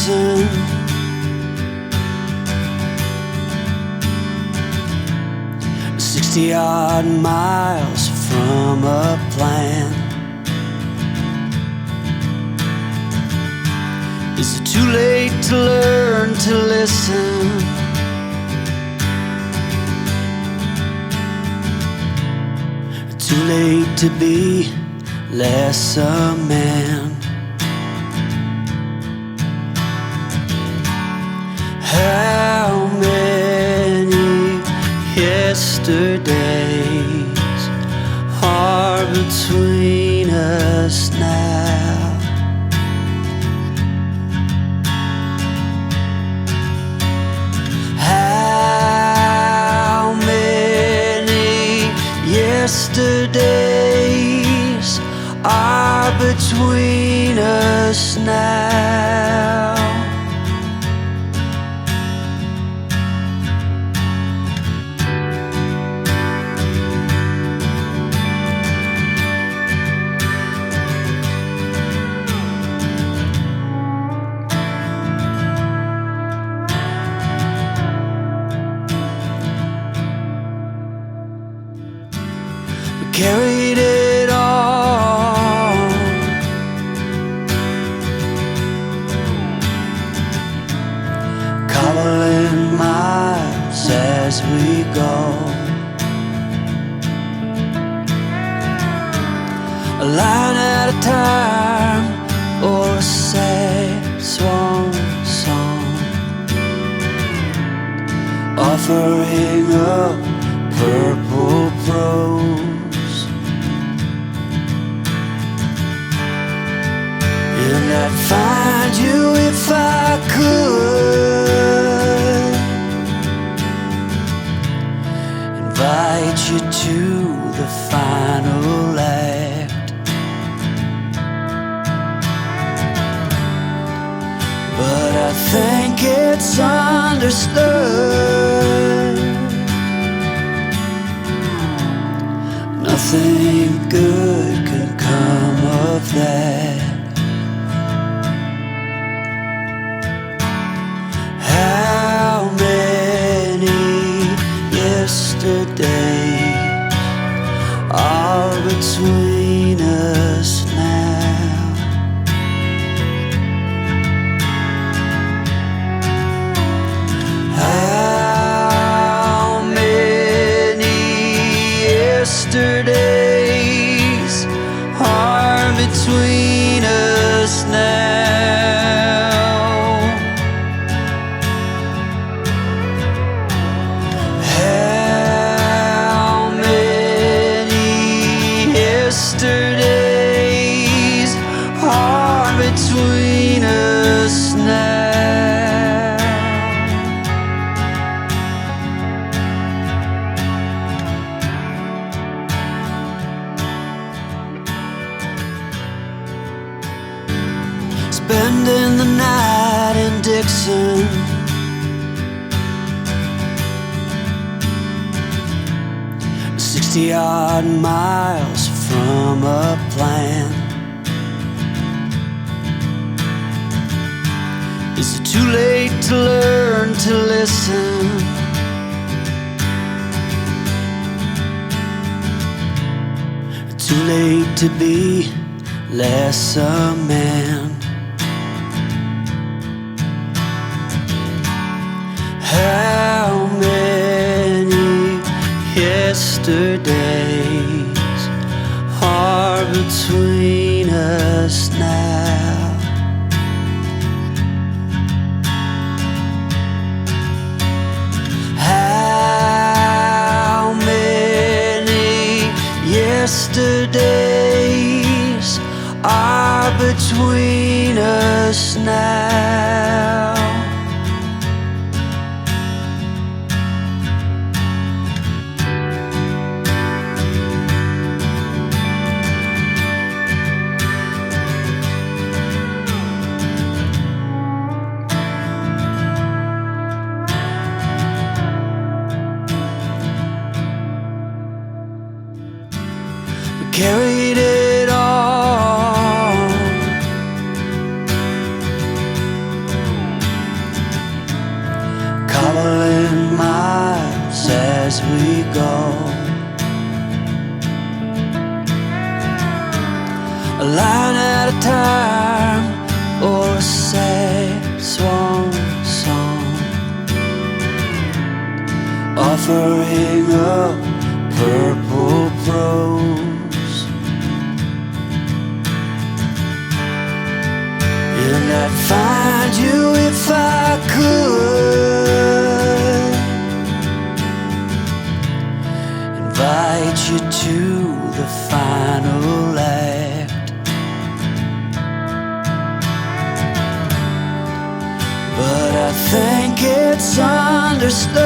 Dixon. 60-odd miles from a plan. Is it too late to learn to listen? Too late to be less a man? How many yesterdays are between us now? How many yesterdays are between us now? Carried it on, cobbling miles as we go, a line at a time, or a sad swan song, offering up purple prose. And I'd find you if I could, invite you to the final act. But I think it's understood nothing good can come of that. How many yesterdays are between us now? How many yesterdays are between us now? Yesterdays are between us now. Spending the night in Dixon, odd miles from a plan. Is it too late to learn to listen? Too late to be less a man? How many yesterdays are between us now? How many yesterdays are between us now? Carried it on, a line at a time, or a sad swan song, offering up purple prose. And I'd find you if I could, invite you to the final act. But I think it's understood,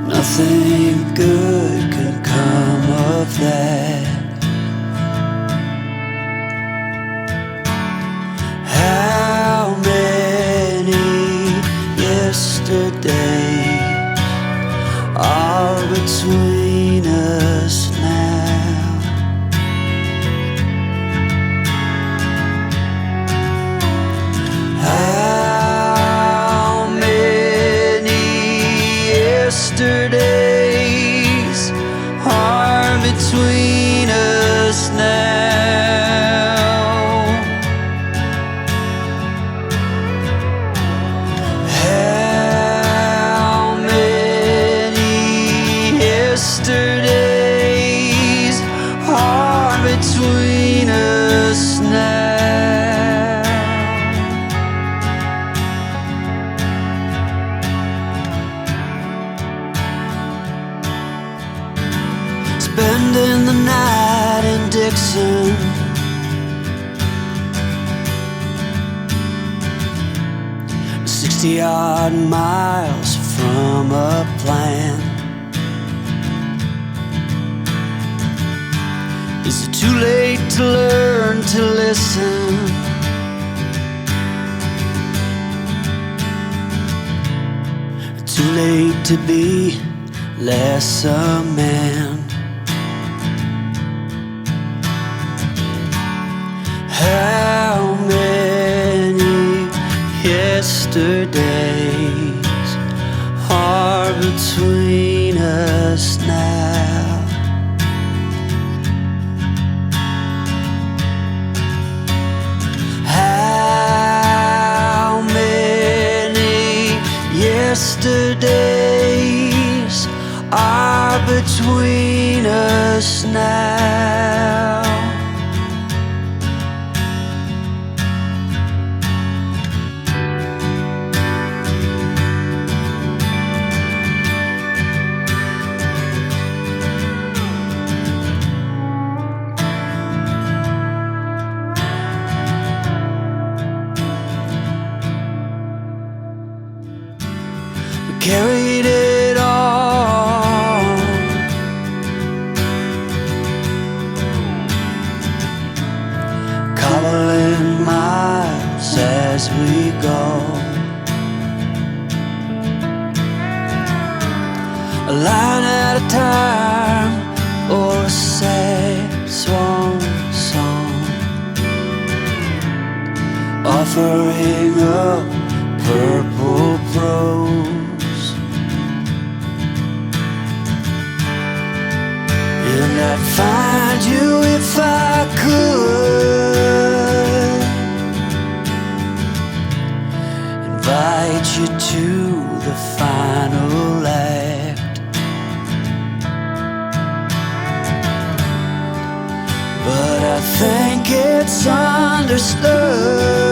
nothing good can come of that. How many yesterdays are between us now? How many yesterdays are between us now? How many yesterdays are between us now? Spending the night in Dixon, 60-odd miles from a plan. Is it too late to learn to listen? Too late to be less a man? How many yesterdays are between us now? How many yesterdays are between us now? Carried it on, cobbling miles as we go, a line at a time, or a sad swan song, offering up purple prose. And I'd find you if I could, invite you to the final act. But I think it's understood,